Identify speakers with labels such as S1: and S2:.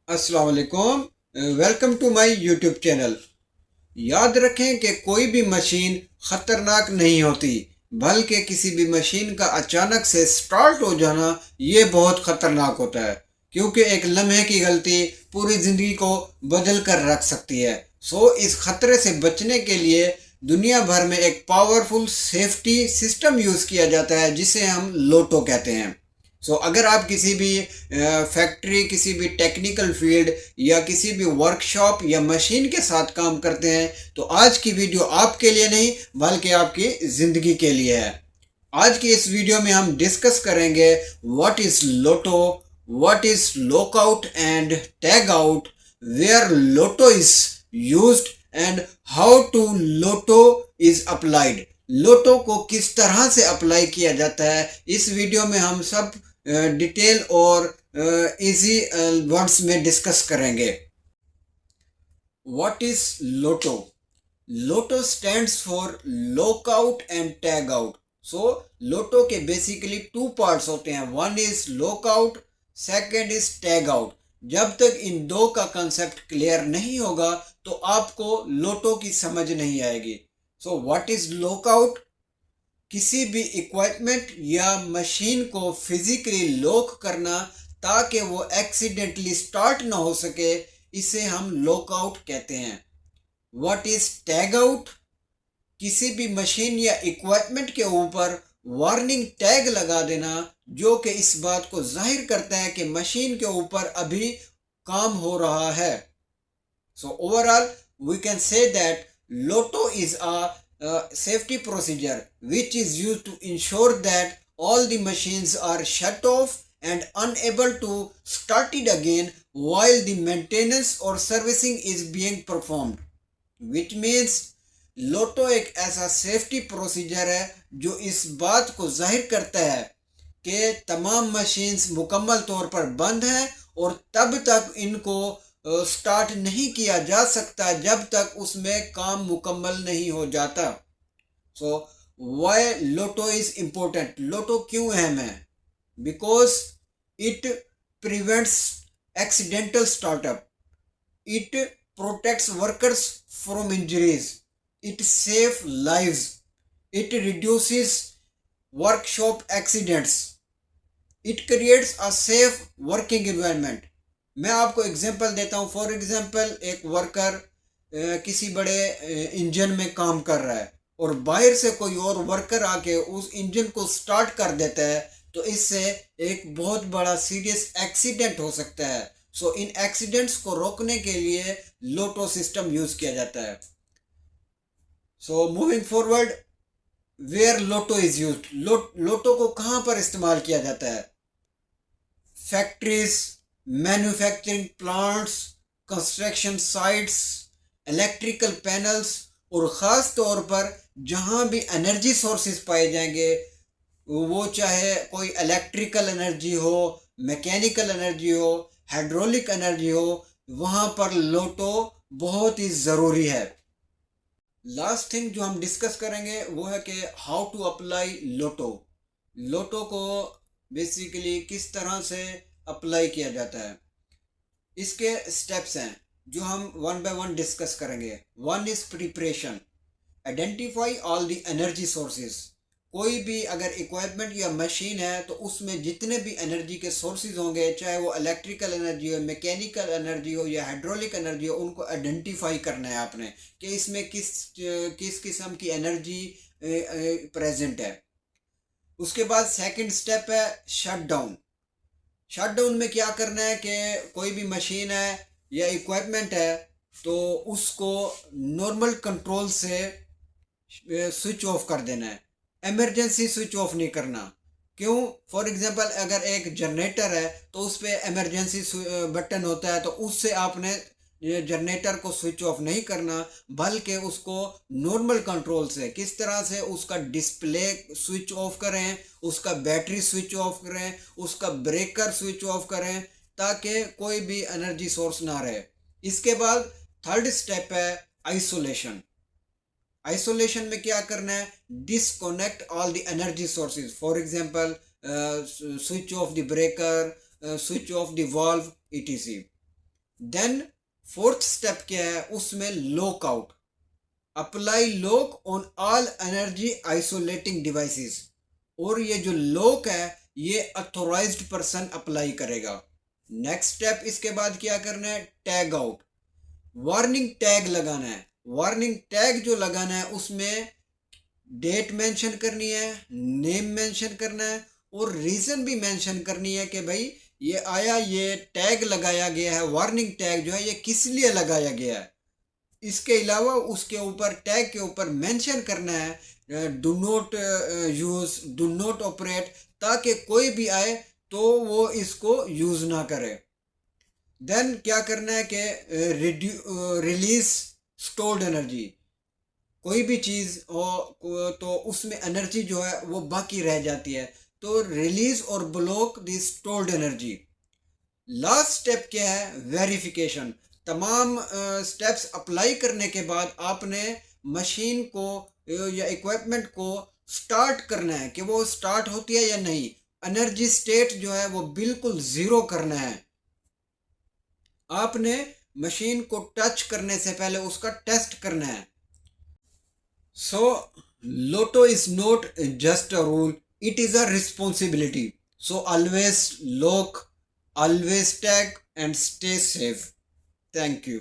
S1: अस्सलाम वालेकुम। Welcome to my YouTube channel. याद रखें कि कोई भी मशीन ख़तरनाक नहीं होती, बल्कि किसी भी मशीन का अचानक से स्टार्ट हो जाना ये बहुत ख़तरनाक होता है, क्योंकि एक लम्हे की गलती पूरी ज़िंदगी को बदल कर रख सकती है। इस ख़तरे से बचने के लिए दुनिया भर में एक पावरफुल सेफ्टी सिस्टम यूज़ किया जाता है, जिसे हम लोटो कहते हैं। अगर आप किसी भी फैक्ट्री, किसी भी टेक्निकल फील्ड या किसी भी वर्कशॉप या मशीन के साथ काम करते हैं, तो आज की वीडियो आपके लिए नहीं बल्कि आपकी ज़िंदगी के लिए है। आज की इस वीडियो में हम डिस्कस करेंगे what is LOTO, what is lockout and tag out, where LOTO is used and how to LOTO is applied. LOTO को किस तरह से अप्लाई किया जाता है, इस वीडियो में हम सब डिटेल और इजी वर्ड्स में डिस्कस करेंगे। What is LOTO? LOTO stands for lockout and tag out. LOTO के बेसिकली टू पार्ट्स होते हैं, one is lockout, second is tag out. जब तक इन दो का कंसेप्ट क्लियर नहीं होगा तो आपको लोटो की समझ नहीं आएगी। What is lockout? किसी भी इक्विपमेंट या मशीन को फिजिकली लॉक करना ताकि वो एक्सीडेंटली स्टार्ट ना हो सके, इसे हम लॉकआउट कहते हैं। What is tag out? किसी भी मशीन या इक्विपमेंट के ऊपर वार्निंग टैग लगा देना, जो कि इस बात को जाहिर करता है कि मशीन के ऊपर अभी काम हो रहा है। Overall, we can say that Lotto is a safety procedure which is used to ensure that all the machines are shut off and unable to start it again while the maintenance or servicing is being performed. Which means लोटो एक ऐसा safety procedure है जो इस बात को जाहिर करता है कि तमाम मशीन्स मुकम्मल तौर पर बंद हैं और तब तक इनको स्टार्ट नहीं किया जा सकता जब तक उसमें काम मुकम्मल नहीं हो जाता। Why LOTO is important? LOTO क्यों अहम है? Because it prevents accidental startup, it protects workers from injuries, it saves lives, it reduces workshop accidents, it creates a safe working environment. मैं आपको एग्जांपल देता हूँ। फॉर एग्जांपल, एक worker किसी बड़े इंजन में काम कर रहा है और बाहर से कोई और वर्कर आके उस इंजन को स्टार्ट कर देता है, तो इससे एक बहुत बड़ा सीरियस एक्सीडेंट हो सकता है। इन एक्सीडेंट्स को रोकने के लिए लोटो सिस्टम यूज़ किया जाता है। Moving forward, where LOTO is used. LOTO को कहाँ पर इस्तेमाल किया जाता है? Factories, manufacturing plants, construction sites, electrical panels और ख़ास तौर पर जहाँ भी एनर्जी सोर्सेज पाए जाएंगे, वो चाहे कोई इलेक्ट्रिकल एनर्जी हो, मैकेनिकल एनर्जी हो, हाइड्रोलिक एनर्जी हो, वहाँ पर लोटो बहुत ही ज़रूरी है। लास्ट थिंग जो हम डिस्कस करेंगे वो है कि हाउ टू अप्लाई लोटो। लोटो को बेसिकली किस तरह से अप्लाई किया जाता है, इसके स्टेप्स हैं जो हम वन बाय वन डिस्कस करेंगे। One is preparation, identify all the energy sources. कोई भी अगर इक्विपमेंट या मशीन है तो उसमें जितने भी एनर्जी के सोर्सेज होंगे, चाहे वो इलेक्ट्रिकल एनर्जी हो, मैकेनिकल एनर्जी हो या हाइड्रोलिक एनर्जी हो, उनको आइडेंटिफाई करना है आपने कि इसमें किस किस किस्म की एनर्जी प्रेजेंट है। उसके बाद सेकंड स्टेप है शट डाउन। शट डाउन में क्या करना है कि कोई भी मशीन है या इक्विपमेंट है तो उसको नॉर्मल कंट्रोल से स्विच ऑफ कर देना है, इमरजेंसी स्विच ऑफ नहीं करना। क्यों? फॉर एग्जांपल, अगर एक जनरेटर है तो उस पर इमरजेंसी बटन होता है, तो उससे आपने जनरेटर को स्विच ऑफ नहीं करना, बल्कि उसको नॉर्मल कंट्रोल से, किस तरह से उसका डिस्प्ले स्विच ऑफ करें, उसका बैटरी स्विच ऑफ करें, उसका ब्रेकर स्विच ऑफ करें, ताकि कोई भी एनर्जी सोर्स ना रहे। इसके बाद थर्ड स्टेप है आइसोलेशन। आइसोलेशन में क्या करना है? Disconnect all the energy sources. For example, switch off the breaker, switch off the valve, etc. Then fourth step क्या है, उसमें lock out, apply lock on all energy isolating devices. और ये जो लॉक है ये अथोराइज्ड पर्सन अप्लाई करेगा। Next step इसके बाद क्या करना है, टैग आउट, वार्निंग टैग लगाना है। वार्निंग टैग जो लगाना है उसमें डेट मेंशन करनी है, नेम मेंशन करना है और रीज़न भी मेंशन करनी है कि भाई ये आया, ये टैग लगाया गया है, वार्निंग टैग जो है ये किस लिए लगाया गया है। इसके अलावा उसके ऊपर टैग के ऊपर मेंशन करना है do not use, do not operate, ताकि कोई भी आए तो वो इसको यूज़ ना करे। देन क्या करना है कि रिलीज स्टोर्ड एनर्जी, कोई भी चीज़ हो तो उसमें एनर्जी जो है वो बाकी रह जाती है, तो रिलीज और block the stored energy. Last step क्या है, वेरिफिकेशन। तमाम स्टेप्स अप्लाई करने के बाद आपने मशीन को या इक्विपमेंट को स्टार्ट करना है कि वो स्टार्ट होती है या नहीं। एनर्जी स्टेट जो है वो बिल्कुल ज़ीरो करना है। आपने मशीन को टच करने से पहले उसका टेस्ट करना है। So, Lotto is not just a rule, it is a responsibility. So, always lock, always tag, and stay safe. Thank you.